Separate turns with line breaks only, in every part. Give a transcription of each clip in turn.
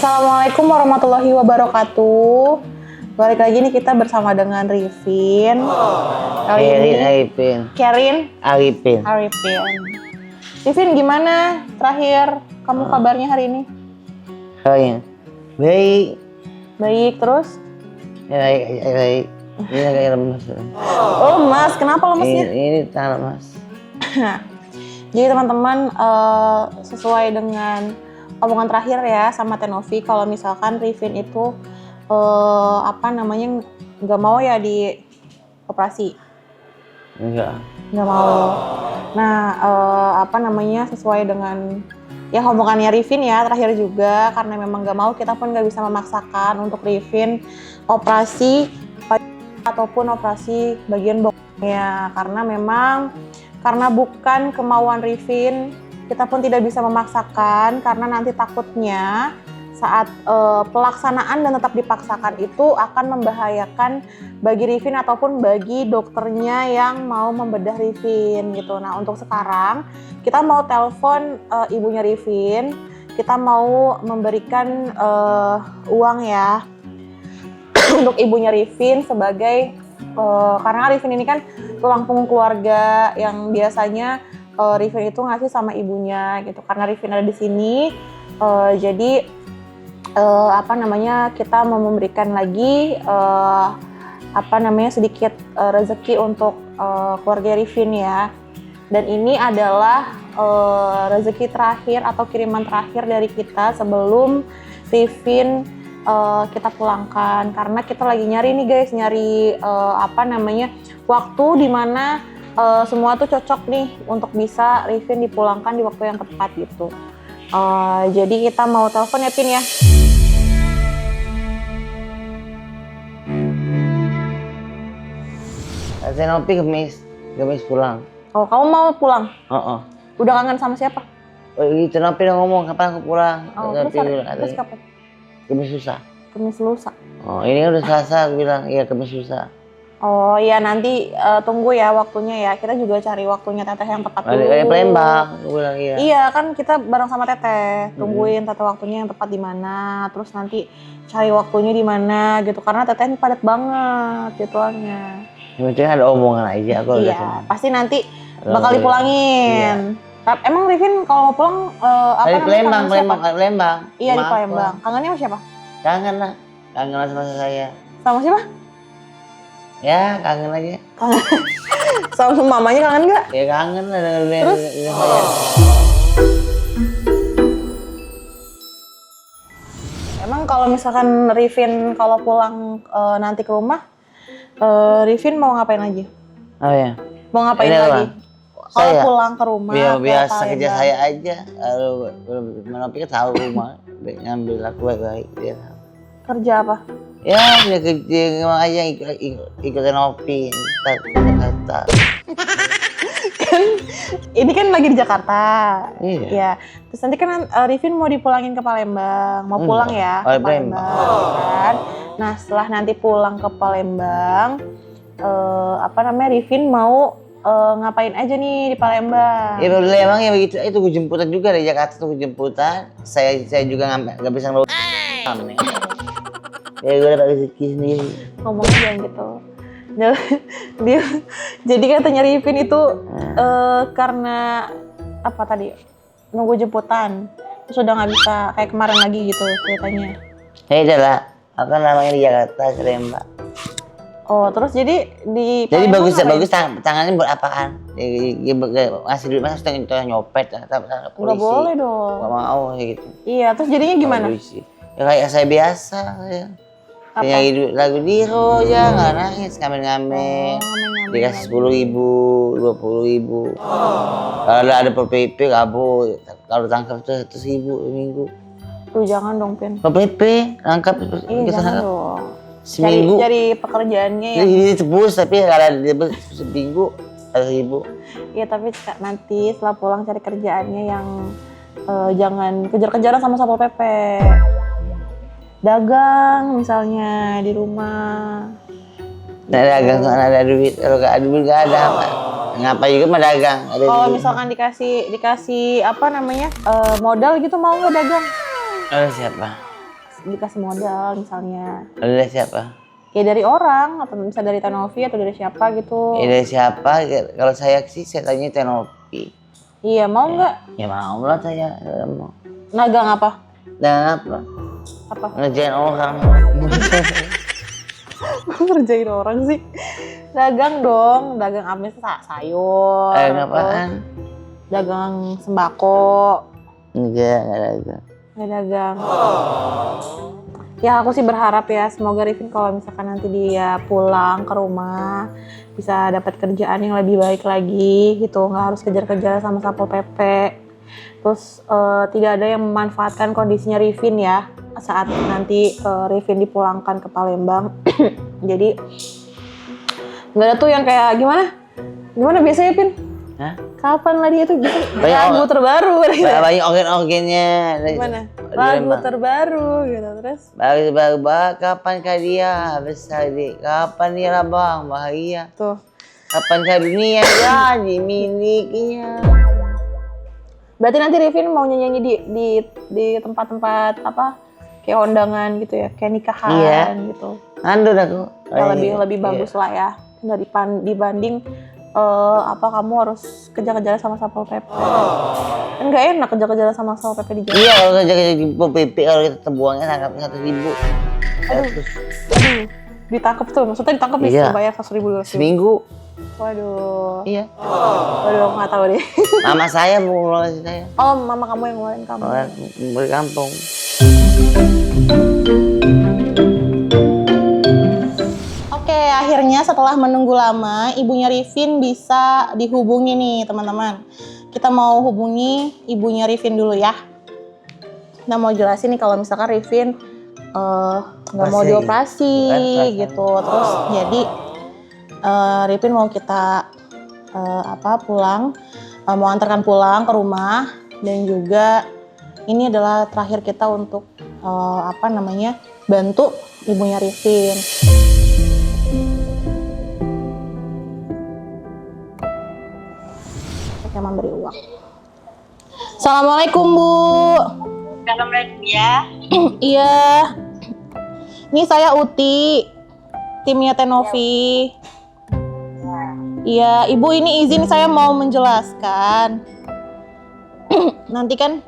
Assalamualaikum warahmatullahi wabarakatuh. Balik lagi nih kita bersama dengan Rifin. Karin Arifin. Rifin, gimana terakhir kamu kabarnya hari ini?
Baik.
Baik, terus?
Baik. Ini agak lemas.
Oh, lemas. Kenapa lemesnya?
Ini tangan lemas.
Jadi teman-teman, sesuai dengan omongan terakhir ya sama Tenovi, kalau misalkan Rifin itu nggak mau ya di operasi.
Enggak
mau. Nah, sesuai dengan ya omongannya Rifin ya terakhir juga, karena memang nggak mau, kita pun nggak bisa memaksakan untuk Rifin operasi ataupun operasi bagian bokongnya, karena bukan kemauan Rifin. Kita pun tidak bisa memaksakan, karena nanti takutnya saat pelaksanaan dan tetap dipaksakan itu akan membahayakan bagi Rifin ataupun bagi dokternya yang mau membedah Rifin gitu. Nah, untuk sekarang kita mau telepon ibunya Rifin, kita mau memberikan uang ya untuk ibunya Rifin sebagai karena Rifin ini kan tulang punggung keluarga yang biasanya Rifin itu ngasih sama ibunya gitu. Karena Rifin ada di sini, jadi kita mau memberikan lagi sedikit rezeki untuk keluarga Rifin ya. Dan ini adalah rezeki terakhir atau kiriman terakhir dari kita sebelum Rifin kita pulangkan, karena kita lagi nyari nih guys, waktu dimana semua tuh cocok nih untuk bisa Rifin dipulangkan di waktu yang tepat gitu. Jadi kita mau telepon ya Pin ya.
Tenovi Kemis pulang.
Oh, kamu mau pulang? Udah kangen sama siapa?
Oh, Tenovi udah ngomong kapan aku pulang.
Terus kapan?
Kemis lusa.
Kemis lusa.
Oh, ini udah Selasa, aku bilang iya Kemis lusa.
Oh iya, nanti tunggu ya waktunya ya. Kita juga cari waktunya Teteh yang tepat dulu.
Kayak Palembang, aku bilang iya.
Iya kan, kita bareng sama Teteh. Tungguin Teteh waktunya yang tepat di mana. Terus nanti cari waktunya di mana gitu. Karena Teteh ini padat banget jadwalnya.
Yang penting ada omongan aja aku.
Iya, pasti nanti bakal dipulangin. Iya. Emang Rifin kalau mau pulang
Palembang.
Iya, di Palembang. Kangennya sama siapa?
Kangen lah sama saya.
Sama siapa?
Ya, kangen aja.
Sama mamanya kangen nggak?
Ya kangen lah dengan
Terus?
saya.
Emang kalau misalkan Rifin kalau pulang nanti ke rumah, Rifin mau ngapain lagi?
Oh ya.
Mau ngapain lagi? Kalau pulang ke rumah?
Biasa kerja saya aja. Kalau Tenovi tahu rumah, ngambil aku baik-baik dia tahu.
Kerja apa?
Ya, dia kerja aja ikut Tenovi, kata.
Kan ini kan lagi di Jakarta.
Iya.
Ya. Terus nanti kan Rifin mau dipulangin ke Palembang, mau pulang ya ke Palembang. Kan? Nah, setelah nanti pulang ke Palembang, Rifin mau ngapain aja nih di Palembang?
Ya boleh, emang ya begitu. Itu gue jemputan juga dari Jakarta tuh, jemputan. Saya juga nggak bisa ngeluh. Ya gue dapat rezeki sendiri.
Ngomongnya jangan gitu. Jadi katanya Rifin itu karena apa tadi? Nunggu jemputan. Terus udah nggak bisa kayak kemarin lagi gitu ceritanya.
Ya udahlah, aku kan namanya di Jakarta, Palembang.
Oh, terus jadi di
Jadi
Palembang
bagus tangannya buat apaan? Ngasih duit masa setengah nyopet polisi.
Nggak boleh dong.
Gak mau kayak gitu.
Iya, terus jadinya gimana?
Polisi. Ya kayak saya biasa ya. Nyanyi duit lagu Diro ya, nggak nangis, ngamen-ngamen. Dikasih 10.000, 20.000. Kalau ada PP kabur, kalau tangkap tuh 100.000 seminggu.
Tuh jangan dong, Pin.
PP tangkap
Jangan dong.
Seminggu.
Cari pekerjaannya ya.
Jadi tebus, tapi kalau dia seminggu 100.000.
Iya, tapi nanti setelah pulang cari kerjaannya yang jangan kejar-kejaran sama Satpol PP. Dagang misalnya di rumah.
Nah, dagang kan ada duit, kalau gak ada duit gak ada apa. Ngapa juga mah dagang.
Kalau misalkan dikasih modal gitu, mau nggak dagang?
Ada siapa?
dikasih modal misalnya.
Dari siapa?
Ya dari orang atau bisa dari Tenovi atau dari siapa gitu.
Dari siapa? Kalau saya sih saya tanya Tenovi.
Iya, mau nggak?
Ya mau lah saya. Mau.
Nagang apa?
Dan apa?
Apa?
Ngerjain orang.
Ngerjain orang sih. Dagang dong, dagang apa sih? Sayur.
Dagang apaan?
Dagang sembako.
Enggak ada.
Nggak dagang. Ya aku sih berharap ya semoga Rifin kalau misalkan nanti dia pulang ke rumah bisa dapat kerjaan yang lebih baik lagi gitu, nggak harus kejar-kejar sama Satpol PP. Terus tidak ada yang memanfaatkan kondisinya Rifin ya saat nanti Rifin dipulangkan ke Palembang. Jadi nggak ada tuh yang kayak gimana biasanya Pin?
Hah?
Kapan lah dia tuh bisa
Banyak
lagu terbaru?
Banyak organ-organnya.
Gimana? Lagu terbaru gitu terus.
Baru kapankah dia besar di? Kapan dia labang bahagia?
Tuh.
Kapankah dunia jadi miliknya?
Berarti nanti Rifin mau nyanyi di tempat-tempat apa? Kayak undangan gitu ya, kayak nikahan gitu.
Andun aku.
Ya, lebih bagus lah ya dibanding kamu harus kejar-kejar sama Satpol PP. Kan nggak enak kejar-kejar sama Satpol PP di jalan.
Iya, kalau kejar-kejar di PP kalau kita terbuangnya tangkapnya 1.000.
Aduh, ditangkap tuh, maksudnya ditangkap
Iya.
bisa bayar 100.000
Seminggu.
Waduh.
Iya.
Waduh, nggak tahu deh.
Mama saya mau ngeluarin saya.
Oh, mama kamu yang ngeluarin kamu.
Balik kampung.
Oke, akhirnya setelah menunggu lama, ibunya Rifin bisa dihubungi nih, teman-teman. Kita mau hubungi ibunya Rifin dulu ya. Kita mau jelasin nih kalau misalkan Rifin nggak mau dioperasi gitu. Terus jadi Rifin mau kita pulang, mau antarkan pulang ke rumah, dan juga ini adalah terakhir kita untuk bantu ibunya Rifin. Oke, memberi uang. Assalamualaikum Bu.
Assalamualaikum ya.
Iya. Ini saya Uti, timnya Tenovi. Iya, Ibu ini izin saya mau menjelaskan. Nanti kan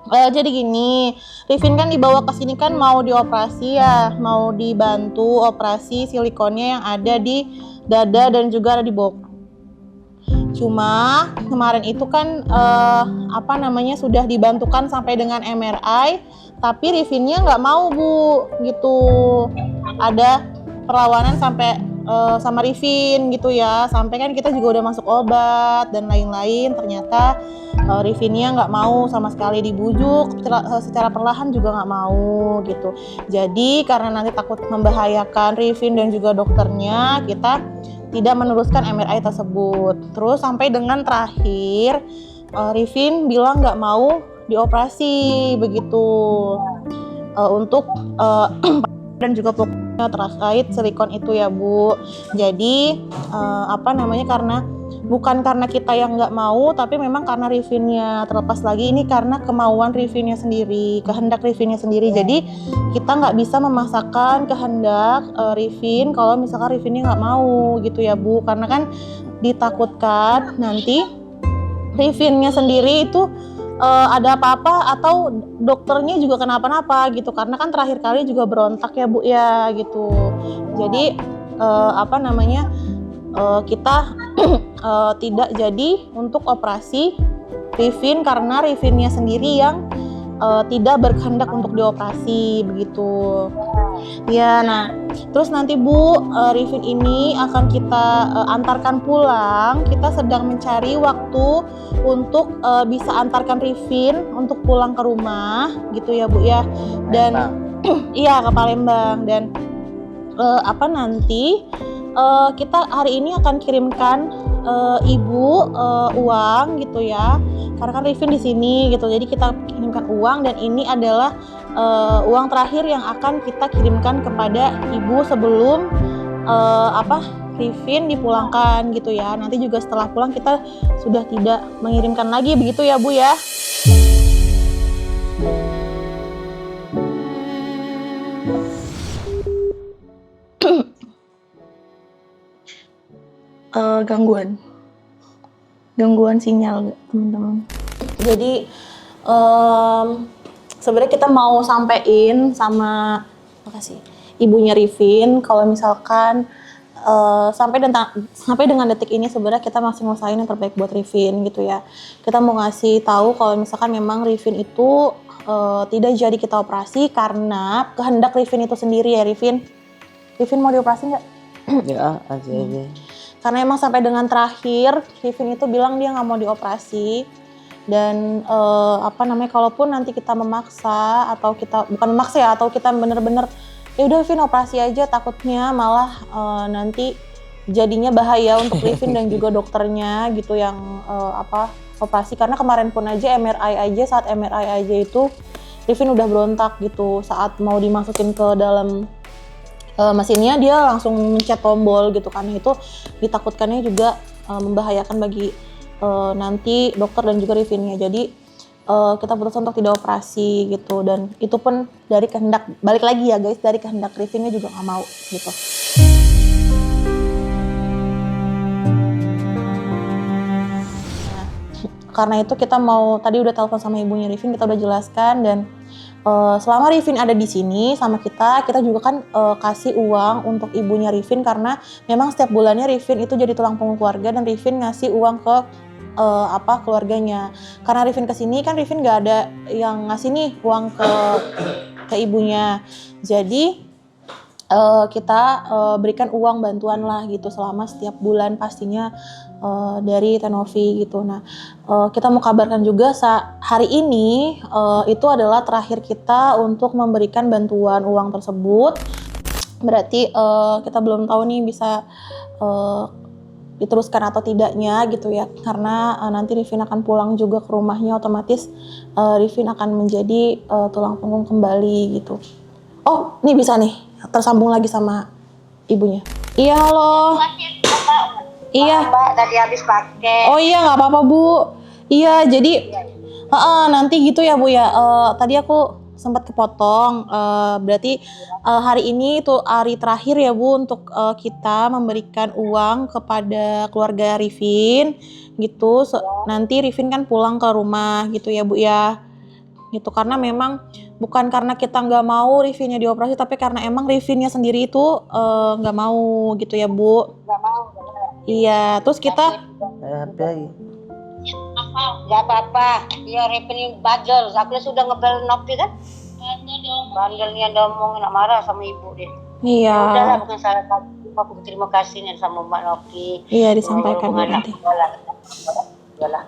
jadi gini, Rifin kan dibawa ke sini kan mau dioperasi ya, mau dibantu operasi silikonnya yang ada di dada dan juga ada di bokong. Cuma kemarin itu kan sudah dibantukan sampai dengan MRI, tapi Rifinnya nggak mau Bu, gitu. Ada perlawanan sampai sama Rifin gitu ya, sampai kan kita juga udah masuk obat dan lain-lain, ternyata Rifinnya nggak mau sama sekali, dibujuk secara perlahan juga nggak mau gitu. Jadi karena nanti takut membahayakan Rifin dan juga dokternya, kita tidak meneruskan MRI tersebut. Terus sampai dengan terakhir Rifin bilang nggak mau dioperasi begitu untuk dan juga pokoknya terkait silikon itu ya Bu. Jadi karena bukan karena kita yang nggak mau, tapi memang karena Rifinnya. Terlepas lagi ini karena kemauan Rifinnya sendiri, kehendak Rifinnya sendiri. Jadi kita nggak bisa memaksakan kehendak Rifin kalau misalkan Rifinnya nggak mau gitu ya Bu. Karena kan ditakutkan nanti Rifinnya sendiri itu ada apa-apa atau dokternya juga kenapa-napa gitu, karena kan terakhir kali juga berontak ya Bu ya gitu. Jadi kita tidak jadi untuk operasi Rifin karena Rifinnya sendiri yang tidak berkehendak untuk dioperasi begitu. Ya, nah terus nanti Bu, Rifin ini akan kita antarkan pulang. Kita sedang mencari waktu untuk bisa antarkan Rifin untuk pulang ke rumah gitu ya Bu ya. Dan iya ke Palembang, dan nanti kita hari ini akan kirimkan Ibu uang gitu ya, karena kan Rifin di sini gitu. Jadi kita kirimkan uang, dan ini adalah uang terakhir yang akan kita kirimkan kepada Ibu sebelum Rifin dipulangkan gitu ya. Nanti juga setelah pulang kita sudah tidak mengirimkan lagi begitu ya Bu ya. gangguan sinyal teman-teman. Jadi sebenarnya kita mau sampein sama ibunya Rifin kalau misalkan sampai dengan detik ini sebenarnya kita masih ngusahain yang terbaik buat Rifin gitu ya. Kita mau ngasih tahu kalau misalkan memang Rifin itu tidak jadi kita operasi karena kehendak Rifin itu sendiri ya Rifin. Rifin mau dioperasi nggak?
Ya, aja.
Karena emang sampai dengan terakhir Rifin itu bilang dia nggak mau dioperasi dan kalaupun nanti kita memaksa atau kita bukan memaksa ya atau kita bener-bener ya udah Rifin operasi aja, takutnya malah nanti jadinya bahaya untuk Rifin dan juga dokternya gitu yang operasi. Karena kemarin pun aja saat MRI aja itu Rifin udah berontak gitu saat mau dimasukin ke dalam mesinnya, dia langsung mencet tombol gitu kan. Itu ditakutkannya juga membahayakan bagi nanti dokter dan juga Rifinnya. Jadi kita putuskan untuk tidak operasi gitu, dan itu pun dari kehendak, balik lagi ya guys, dari kehendak Rifinnya juga nggak mau gitu. Nah, karena itu kita mau, tadi udah telepon sama ibunya Rifin, kita udah jelaskan, dan selama Rifin ada di sini sama kita juga kan kasih uang untuk ibunya Rifin karena memang setiap bulannya Rifin itu jadi tulang punggung keluarga dan Rifin ngasih uang ke keluarganya. Karena Rifin kesini kan Rifin nggak ada yang ngasih nih uang ke ibunya. Jadi kita berikan uang bantuan lah gitu selama setiap bulan pastinya dari Tenovi gitu. Nah, kita mau kabarkan juga hari ini itu adalah terakhir kita untuk memberikan bantuan uang tersebut. Berarti kita belum tahu nih bisa diteruskan atau tidaknya gitu ya. Karena nanti Rifin akan pulang juga ke rumahnya, otomatis Rifin akan menjadi tulang punggung kembali gitu. Oh, nih bisa nih tersambung lagi sama ibunya. Iya, halo. Iya.
Mbak tadi habis pakai.
Oh iya, nggak apa-apa Bu. Iya, jadi nanti gitu ya Bu ya. Tadi aku sempat kepotong. Berarti hari ini itu hari terakhir ya Bu untuk kita memberikan uang kepada keluarga Rifin gitu. Nanti Rifin kan pulang ke rumah gitu ya Bu ya. Gitu, karena memang bukan karena kita nggak mau Rifinnya dioperasi, tapi karena emang Rifinnya sendiri itu nggak mau gitu ya Bu.
Nggak mau.
Iya, terus kita
HP lagi.
Nggak apa-apa. Ya Rifin bajel. Aku sudah ngebel Nopi kan. Bandelnya diomongin, nak marah sama ibu deh.
iya.
Ya udahlah, bukan salah aku. Terima kasih nih sama Mbak Nopi.
Iya, disampaikan Bu nanti.
Udahlah.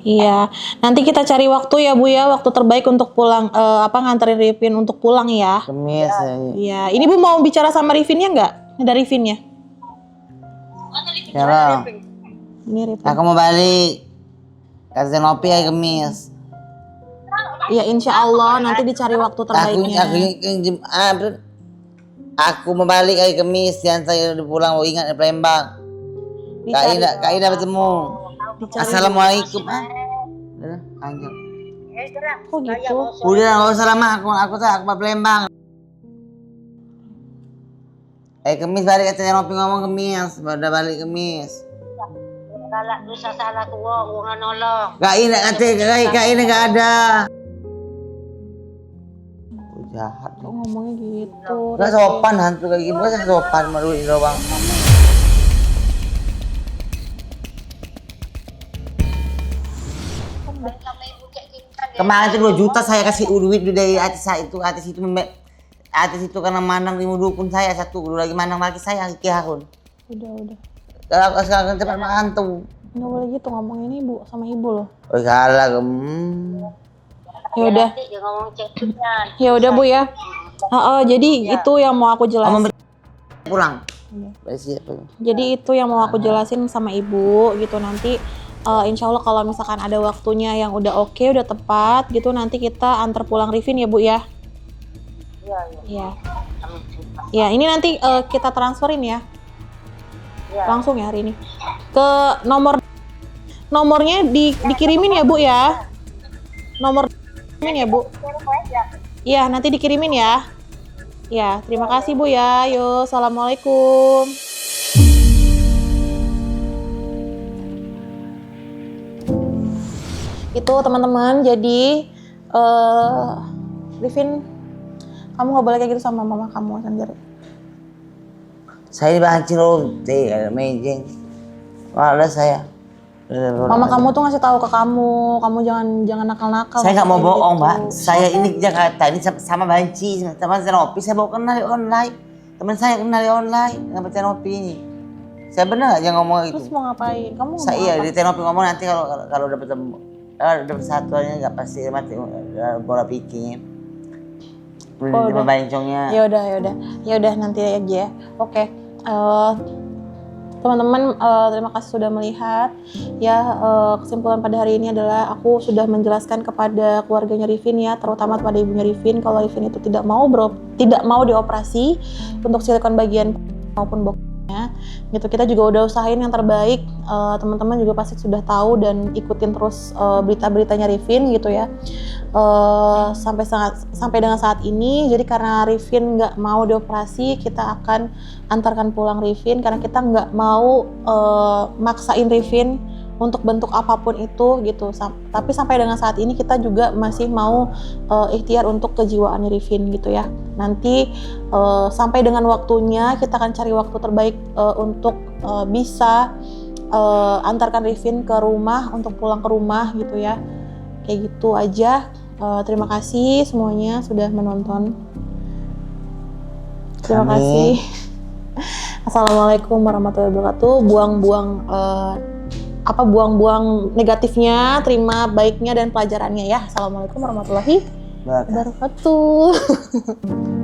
Iya, nanti kita cari waktu ya Bu ya, waktu terbaik untuk pulang nganterin Rifin untuk pulang ya.
Kemis.
Iya, ini Bu mau bicara sama Rifinnya nggak? Ada Rifinnya?
Ya,
Ini Rifin.
aku mau balik. Kasih ngopi ya Kemis.
Ya insya Allah nanti dicari waktu terbaiknya.
Aku mau balik hari Kemis, dan saya udah pulang, mau ingat di Palembang. Kak Ida bertemu. Assalamualaikum. Anjir.
Kok gitu?
Udah nggak usah lama, aku mau Palembang. Kemis balik, katanya ngopi ngomong Kemis, udah balik Kemis.
Salah, dosa salah ku wong nolong.
Kak Ida nggak ada. Jahat.
Kok ngomongnya gitu?
Nggak sopan hantu kayak gini, nggak sopan malu ini doang. Kemarin itu 2 juta saya kasih duit dari artis itu karena mandang di dukun saya satu, udah lagi mandang lagi saya Ki Harun.
Udah.
Kalau sekarang cepat mantu.
Nggak boleh gitu ngomongin ibu sama ibu loh.
Oh salah
Ya udah. Ya udah Bu ya. Jadi itu yang mau aku jelasin.
Pulang.
Jadi itu yang mau aku jelasin sama ibu gitu, nanti insya Allah kalau misalkan ada waktunya yang udah oke, udah tepat gitu, nanti kita antar pulang Rifin ya Bu ya. Iya. Ya ini nanti kita transferin ya. Langsung ya hari ini. Ke nomornya dikirimin ya Bu ya. Nomor ya Bu. Iya, nanti dikirimin ya. Ya, terima kasih Bu ya. Yo, assalamualaikum. Itu teman-teman, jadi Rifin, kamu nggak boleh kayak gitu sama mama kamu sendiri.
Saya dibancing roti, ada mejeng. Malah saya.
Mama kamu tuh ngasih tahu ke kamu jangan nakal-nakal.
Saya nggak mau
kayak
bohong,
gitu.
Mbak. Saya ini ke Jakarta ini sama Banci, sama Zenopi. Saya bawa kenal di online. Teman saya kenal di online sama Zenopi ini. Saya benar nggak jangan ngomong gitu.
Terus mau ngapain? Kamu mau
Saya iya
apa?
di Zenopi ngomong nanti kalau dapat dapat satuannya nggak pasti mati bola piking.
Oh, udah.
Bencongnya.
Ya udah nanti aja ya. Oke. Teman-teman, terima kasih sudah melihat. Ya, kesimpulan pada hari ini adalah aku sudah menjelaskan kepada keluarganya Rifin ya, terutama kepada ibunya Rifin, kalau Rifin itu tidak mau dioperasi untuk silikon bagian maupun bokongnya. Gitu, kita juga udah usahain yang terbaik. Teman-teman juga pasti sudah tahu dan ikutin terus berita-beritanya Rifin gitu ya. Sampai dengan saat ini, jadi karena Rifin nggak mau dioperasi, kita akan antarkan pulang Rifin karena kita nggak mau maksain Rifin untuk bentuk apapun itu gitu. Tapi sampai dengan saat ini kita juga masih mau ikhtiar untuk kejiwaan Rifin gitu ya. Nanti sampai dengan waktunya kita akan cari waktu terbaik untuk bisa antarkan Rifin ke rumah untuk pulang ke rumah gitu ya. Kayak gitu aja. Terima kasih semuanya sudah menonton. Terima kasih. Assalamualaikum warahmatullahi wabarakatuh. Buang-buang negatifnya, terima baiknya dan pelajarannya ya. Assalamualaikum warahmatullahi wabarakatuh.